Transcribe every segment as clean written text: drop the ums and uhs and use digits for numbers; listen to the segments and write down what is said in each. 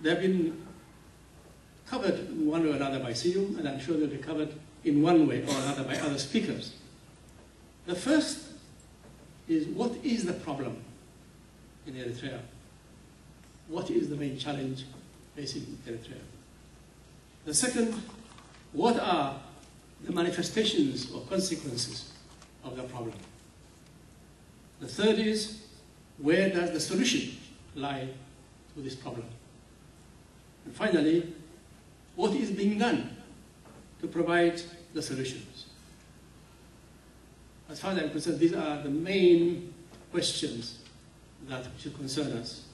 they've been covered in one way or another by Siyum, and I'm sure they'll be covered in one way or another by other speakers. The first is, what is the problem in Eritrea? What is the main challenge facing Eritrea? The second, what are the manifestations or consequences of the problem? The third is, where does the solution lie to this problem? And finally, what is being done to provide the solutions? As far as I'm concerned, these are the main questions that should concern us,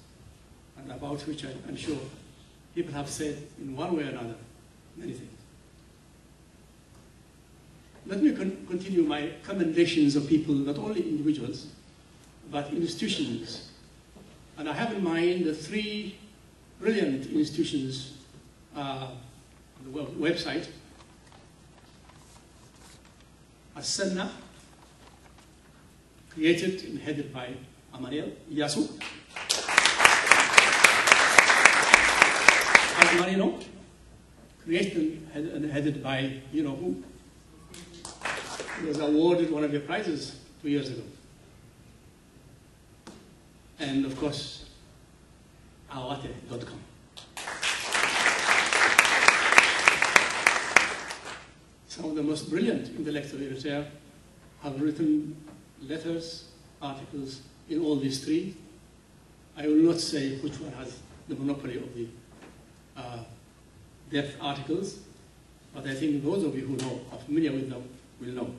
and about which I'm sure people have said in one way or another many things. Let me continue my commendations of people, not only individuals, but institutions. And I have in mind the three brilliant institutions on the website. As-Sanna, created and headed by Amaniel Yasu. Al-Marino, created and headed by, you know who. He was awarded one of your prizes 2 years ago. And of course, awate.com. Some of the most brilliant intellectuals of Eritrea have written letters, articles in all these three. I will not say which one has the monopoly of the depth articles, but I think those of you who know, are familiar with them, will know.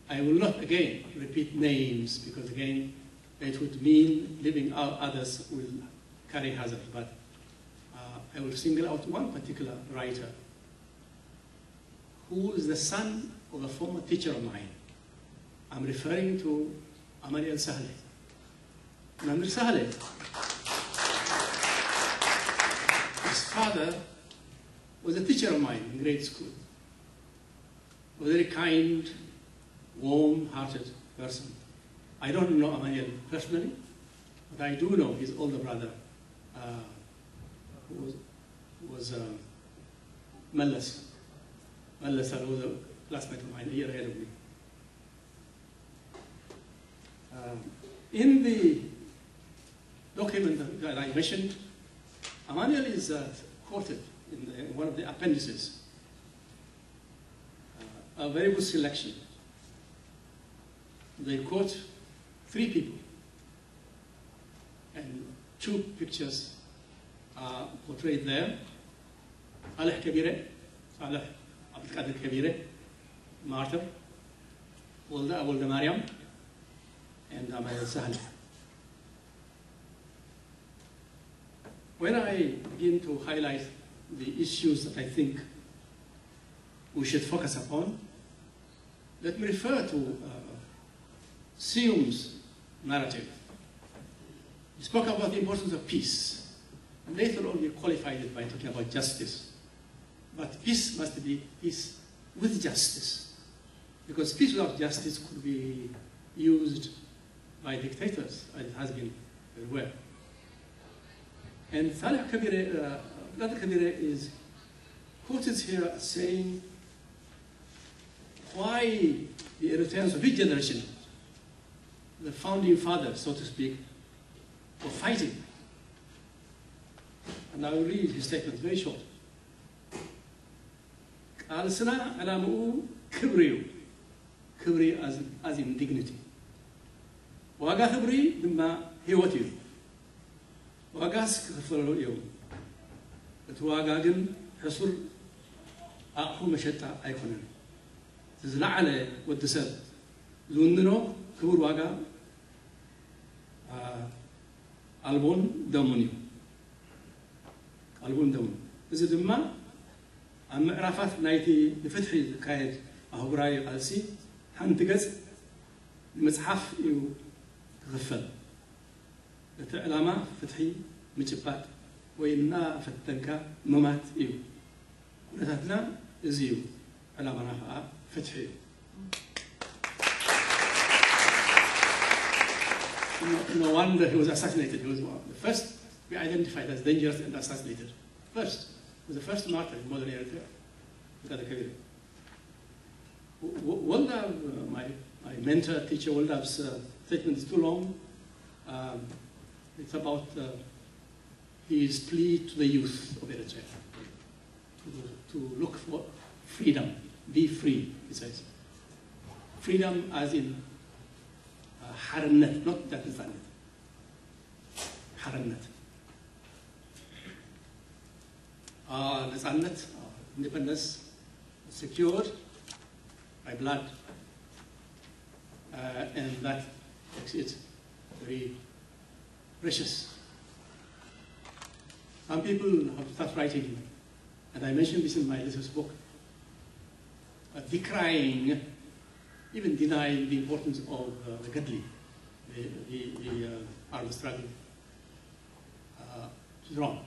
I will not again repeat names, because again, it would mean leaving out others will carry hazard, but I will single out one particular writer who is the son of a former teacher of mine. I'm referring to Amani al-Sahle. Amir Sahle, his father was a teacher of mine in grade school. A very kind, warm-hearted person. I don't know Amani personally, but I do know his older brother, who was Mallas. Mallas was a classmate of mine, a year ahead of me. In the document that I mentioned, Amaniel is quoted in one of the appendices. A very good selection. They quote 3 people, and 2 pictures are portrayed there. Saleh Kabire, Saleh Abdul Qadir Kabire, martyr, Walda Abulda Mariam, and Amani al-Sahle. When I begin to highlight the issues that I think we should focus upon, let me refer to Siyum's narrative. He spoke about the importance of peace, and later on he qualified it by talking about justice. But peace must be peace with justice, because peace without justice could be used by dictators, as it has been everywhere. And Saleh Kabire, Kabire is quoted here as saying why the Eritreans of his generation, the founding fathers, so to speak, were fighting. And I will read his statement, very short. Al-Sana alamu kibriyu, kibri as in dignity. Waga kibri bima hiwati. Wagas kifalo yom. But waga gin hasur aku mashata aykonan. تزلع على والدسر زوننو كبر واقع ألبون دومونيو ألبون دومون إذا دما أما عرفت نايتي بفتحي كايد أهو براي قالسي حنتجز المصحف يو غفل العلامة فتحي مجبات وإنا فتنكا ممات يو ونتاتنا إزيو علامة نافعة فتحي. No wonder he was assassinated. He was the first be identified as dangerous and assassinated. First, was the first martyr in modern Eritrea. Walda, my mentor, teacher Walda's statement is too long. It's about his plea to the youth of Eritrea to look for freedom, be free, he says. Freedom as in harnat, not that is that. Harnat. Nazanet, independence, secured by blood, and that makes it very precious. Some people have started writing, and I mentioned this in my latest book, decrying, even denying the importance of the Gadli, the armed struggle. It's wrong.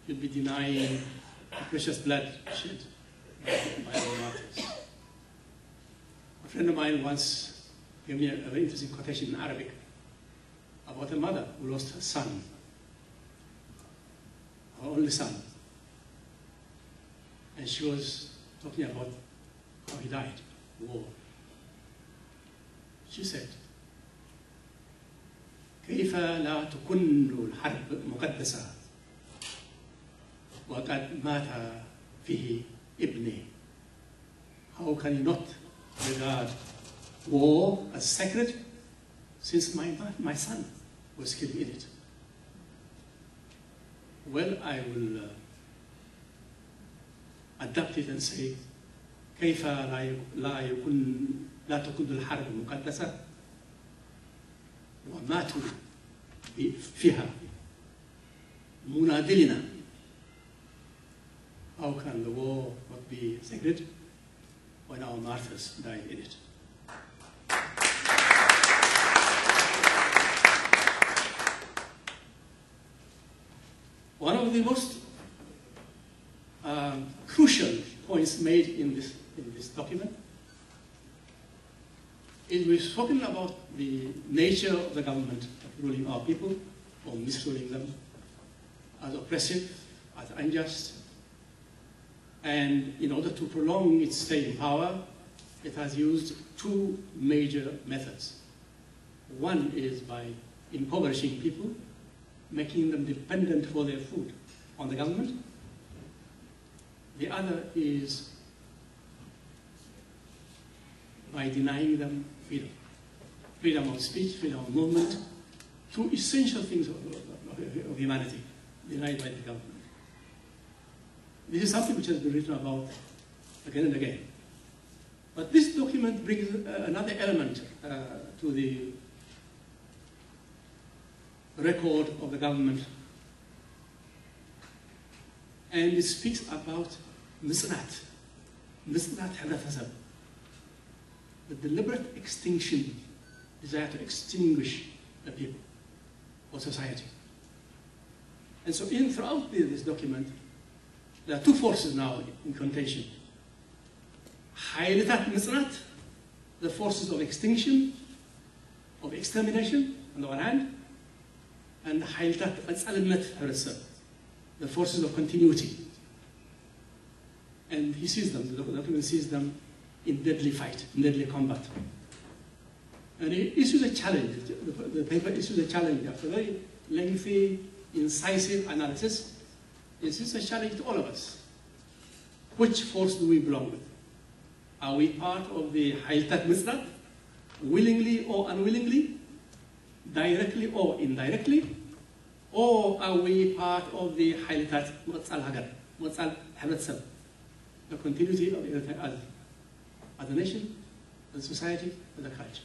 Should be denying the precious blood shed by our martyrs. A friend of mine once gave me a very interesting quotation in Arabic about a mother who lost her son, her only son. And she was talking about how he died, war. She said, كيف لا تكن الحرب مقدسة وقد مات فيه ابني. How can you not regard war as sacred since my son was killed in it? Well, I will adapt it and say كيف لا تكون الحرب مقدسة وماتوا فيها منادلنا. How can the war not be sacred when our martyrs died in it? One of the most crucial points made in this document is we've spoken about the nature of the government ruling our people, or misruling them, as oppressive, as unjust. And in order to prolong its stay in power, it has used two major methods. One is by impoverishing people, making them dependent for their food on the government. The other is by denying them freedom. Freedom of speech, freedom of movement, two essential things of humanity denied by the government. This is something which has been written about again and again. But this document brings another element to the record of the government. And it speaks about misnat hadathasab, the deliberate extinction, desire to extinguish the people or society. And so throughout this document, there are two forces now in contention. Haylitat misnat, the forces of extinction, of extermination, on the one hand, and haylitat al-nat, the forces of continuity. And he sees them, the document sees them in deadly fight, in deadly combat. And he issues a challenge, the paper issues a challenge after a very lengthy, incisive analysis. This is a challenge to all of us. Which force do we belong with? Are we part of the Haylitat Misnat, willingly or unwillingly, directly or indirectly? Or are we part of the Haylitat Mutsal Hagar, Mutsal Habatsab, the continuity of Eritrea as a nation, as a society, as a culture?